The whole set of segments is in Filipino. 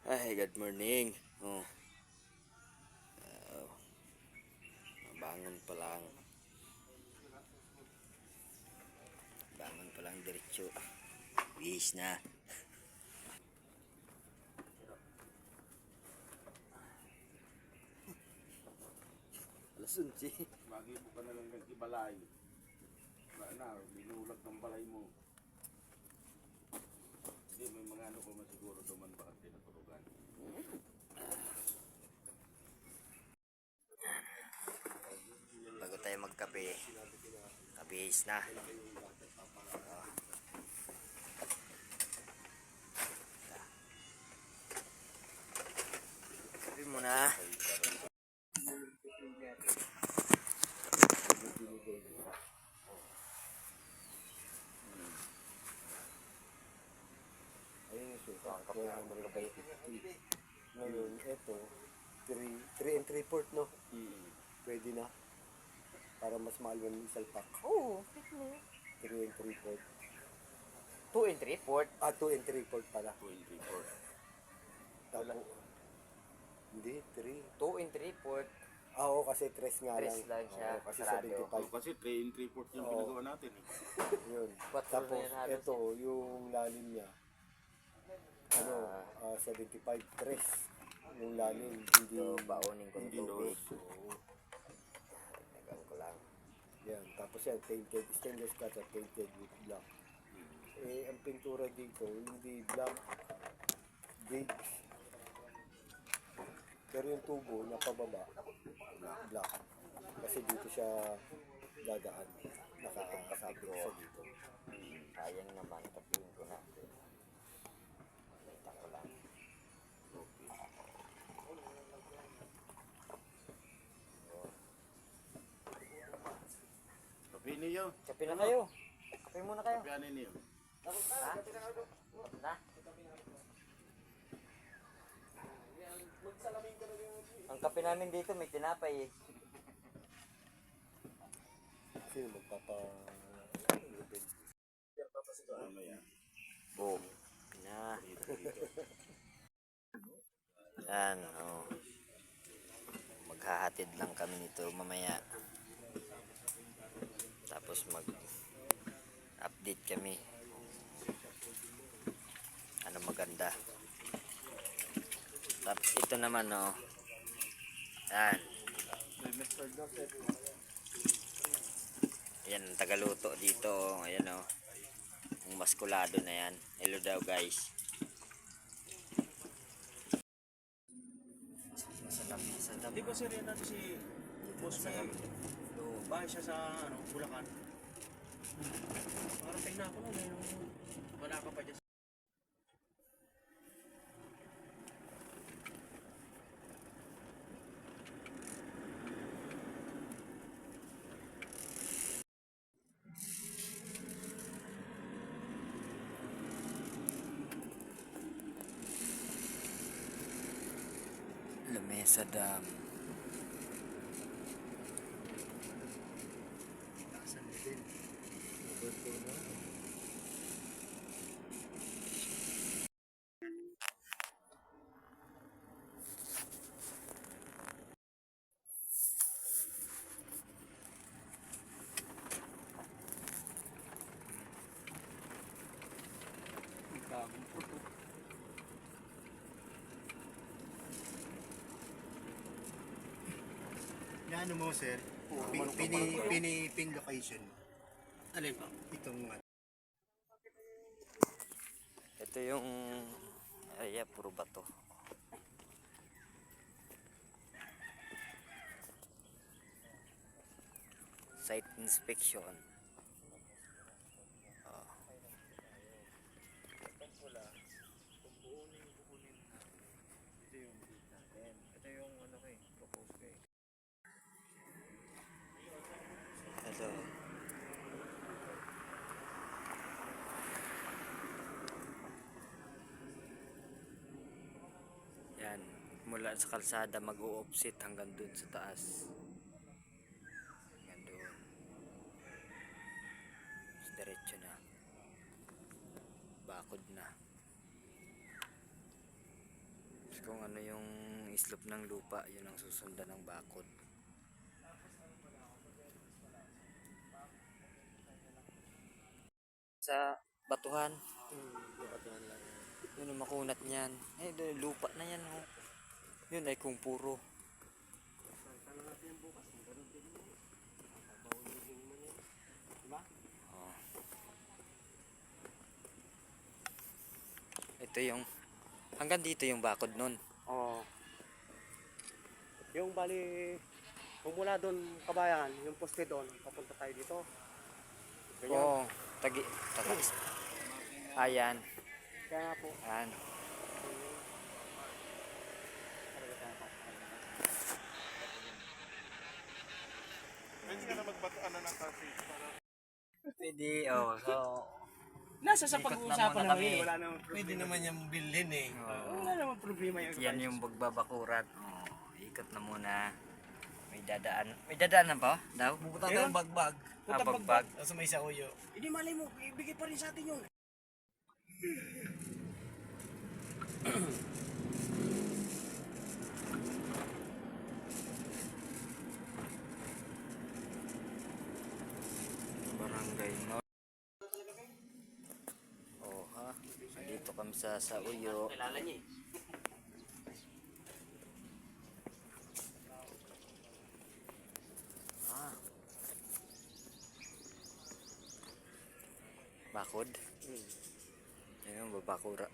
Ay, good morning. Oh, bangon pa lang. Bangon pa lang diretso. Bihis na. Alas 11. Lagi mo ka na lang nagkibalay. Wala na, binulag ng balay mo. Hindi, may mga ano ko masiguro duman bakit tinaturugan. Bago tayo magkape. Kabihis na. Kape muna. Ayun yung suka. Kaya ang mga 50. Ngayon, eto, 3 and 3/4, no? Pwede na. Para mas mahal yung isang pack. Oo, 3 and 3/4. 2 and 3/4. 2 and 3/4 pala. 24. Tapos, hindi, 3. 2 and 3/4. Oo, kasi 3 nga lang. 3 lang siya, Oo, kasi sarado. 75. Kasi 3 and 3/4 yung Oo. pinagawa natin eh. Yun. Quattro na Tapos, yan halos. eto, yung lalim niya. 75, 3. Yung lalim, hindi. So, baunin ko ng hindi tubig. loose. Oo. Nagan ko lang. Yan. Tapos yan, painted, stainless cut at painted with black. Eh, ang pintura dito, hindi black, beige. Pero yung tubo na pababa, black. Kasi dito siya dadaan. Nakakasabit siya dito. Sayang naman, tapiin ko na. Kita ko lang. Kapi niyo. Kape na kayo. Kape muna kayo. Kapi niyo. Ha? Na? Ang kape namin dito may tinapay eh. Kasi magpapa... Mamaya. Boom. Na. Yan, oh. Maghahatid lang kami nito mamaya. Tapos mag-update kami. Ano maganda. Tapos ito naman, oh. Yan. Yan, ang tagaluto dito, oh. Ayan, oh. Yung maskulado na yan. Hello daw, guys. Sa Di ba sir yan natin si Boss May? Bahay siya sa Bulacan. Parating na ako nun eh. Wala ka pa dyan. Lamesa Dam. Ano mo sir? Pin location. Alin po? Itong Ito yung puro bato. Site inspection. Ito. Yan, mula sa kalsada mag-o-offset hanggang dun sa taas. Hanggang dun. Tapos diretso na. Bakod na. Kung ano yung slope ng lupa, yun ang susundan ng bakod. Sa batuhan, yun ang makunat niyan. Eh, lupa na yan, oh. Yun ay kung puro. Oh. Ito yung, hanggang dito yung bakod nun. Oo. Yung bali, kung mula doon kabayan, yung poste doon, papunta tayo dito. Ganyan. Oo, tagi. Ayan, Kaya nga po. ayan. Pwede, oh, so, Nasa sa Ikot na pag-uusapan muna naman kami. eh. Wala namang problema. Pwede naman yung bilhin eh. Wala namang problema yung yan yung bagbabakuran. Oh, ikot na muna. May dadaanan pa daw? Pupunta tayo ng bagbag. Bagbag. Sa may sa uyo. Hindi malay mo, ibigay pa rin sa atin yun. Barangay no. Oh ha. Dito kami sa Uyo. Kilala niya eh. Ah. Bakod. Ayun, babakura.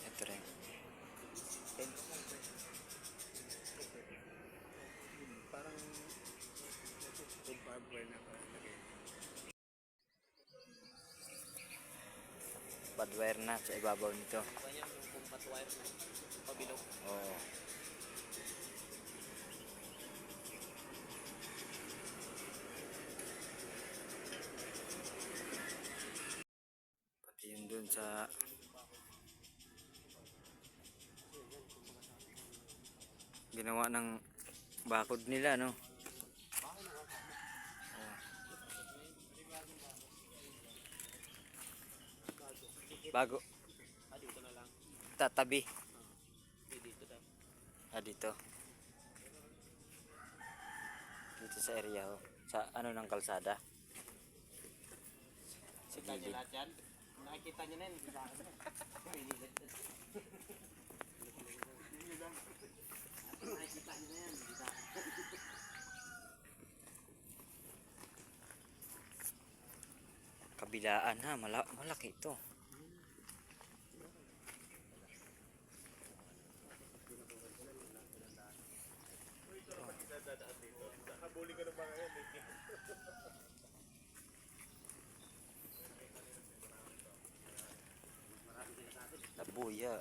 Ito rin. Parang food barbell na palagay. Badwire na sa ibabaw nito. Kanya yung kung patwire na pabilog. Oo. Pati yun dun sa ginawa ng bakod nila, no? Bago. Dito na lang. Tatabi. Dito daw. Dito. Dito sa area, oh. Sa ano ng kalsada. Sa Kita niyo gilid. lahat yan? Nakikita niyo na yun. Di ba? Nakikita niyo na yan. Di ba? Kabilaan ha, malaki ito. Labuya.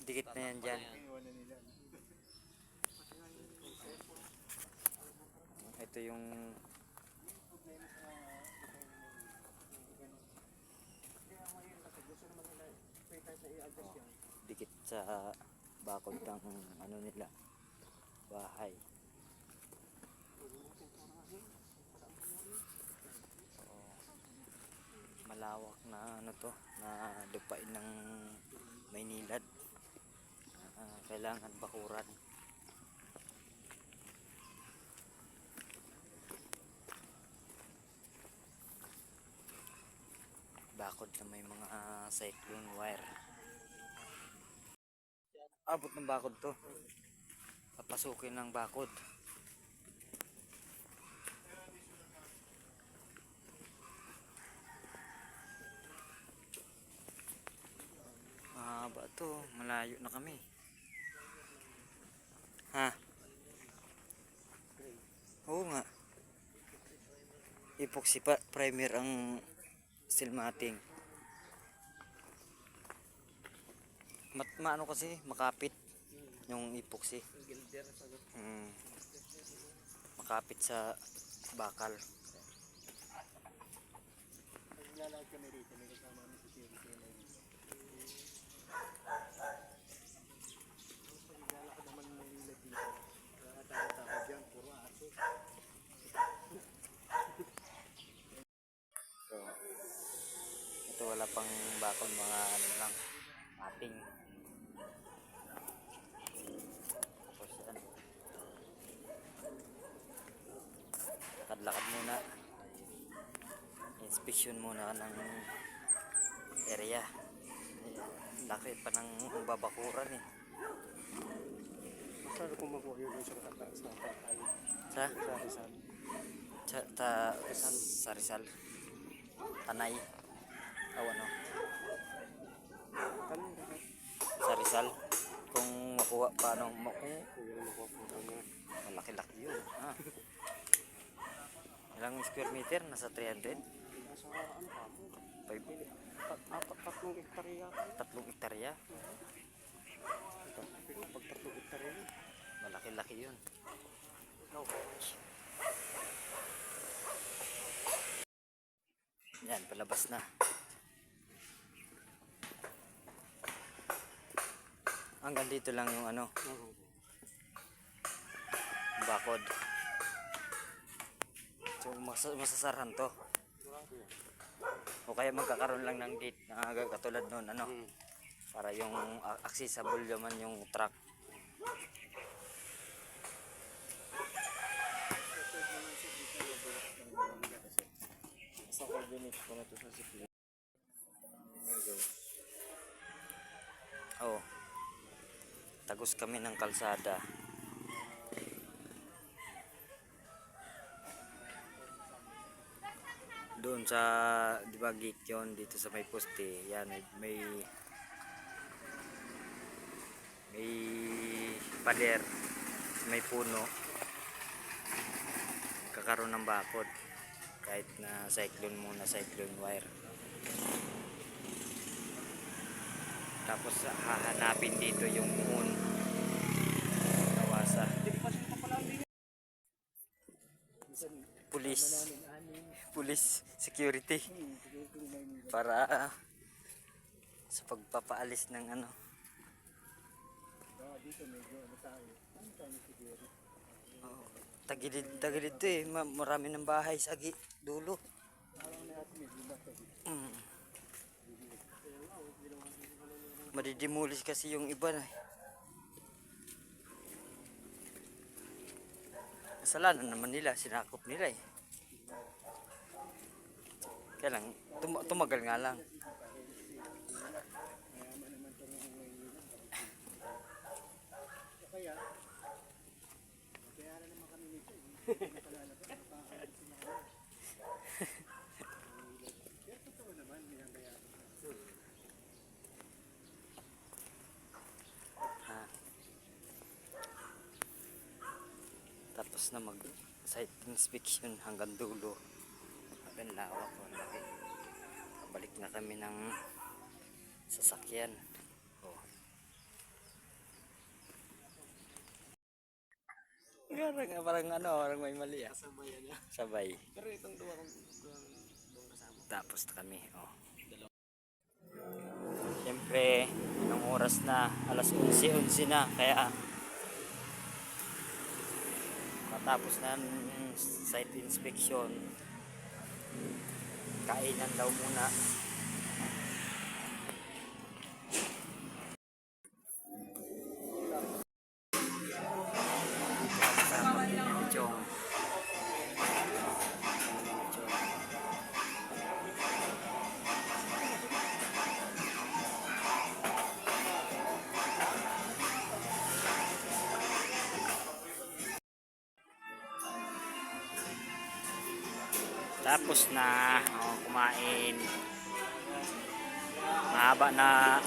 Dikit na yan dyan. Ito yung dikit sa bakod ng ano nila bahay. Malawak na ano to, na lupain ng Maynilad. Kailangan bakuran. Bakod na may mga cyclone wire. Abot ng bakod to. Papasukin ng bakod. Mahaba to, malayo na kami. Ha? Oo nga. Epoxy primer ang steel matting. Maano kasi makapit yung epoxy. Makapit sa bakal. naglalakad kami rito, may kasama kami si Jerry Kaya naglalakad naman ng Manila dito. Wala tao dyan, puro aso. So, ito wala pang bakon, mga ano lang, mapping. Tapos yan. Lakad-lakad muna. Inspection muna ng area. Laki pa ng babakuran eh. Saan kung makuha yun yung isang kata sa tatay? Sa? Sa Rizal. Sa Rizal. Tanay. Ano? Tanong ba? Sa Rizal. Kung makuha paano kung Kung yun ang makuha po kanya. malaki-laki yun. Ah. Ilang square meter? Nasa 300? Nasa ano pa mo? 5, 3 hektarya yata. 3 hektarya. Pero pag 3 hektarya yun. Malaki-laki yun. Yan, palabas na. Hanggang dito lang yung ano, bakod. So masasarahan to. O kaya magkakaroon lang ng gate na katulad noon ano. Para yung accessible naman yung truck. Sa coordinates ko na ito sa sikli. Oh. Tagos kami ng kalsada. Doon sa, di ba, gate yun, dito sa may poste. Yan, may pader, may puno. Kakaroon ng bakod. Kahit na cyclone muna, cyclone wire. Tapos hahanapin dito yung moon. Nawasa. Police security. Para sa pagpapaalis ng ano. Oh, tagilid to eh. Marami ng bahay sa dulo. Madidimulis kasi yung iba na. Kasalanan naman nila, sinakop nila eh. Kaya lang, tumagal nga lang. Tapos na mag site inspection hanggang dulo. Hanggang lawak o laki. Balik na kami ng sasakyan. Oh. Parang ano, parang may mali ah. Sabay. Pero itong duwa kong kasama. Tapos na kami. Oh. Siyempre, anong oras na? Alas 11 na. Kaya matapos na ang site inspection, kainan daw muna. Tapos na kumain. Mahaba na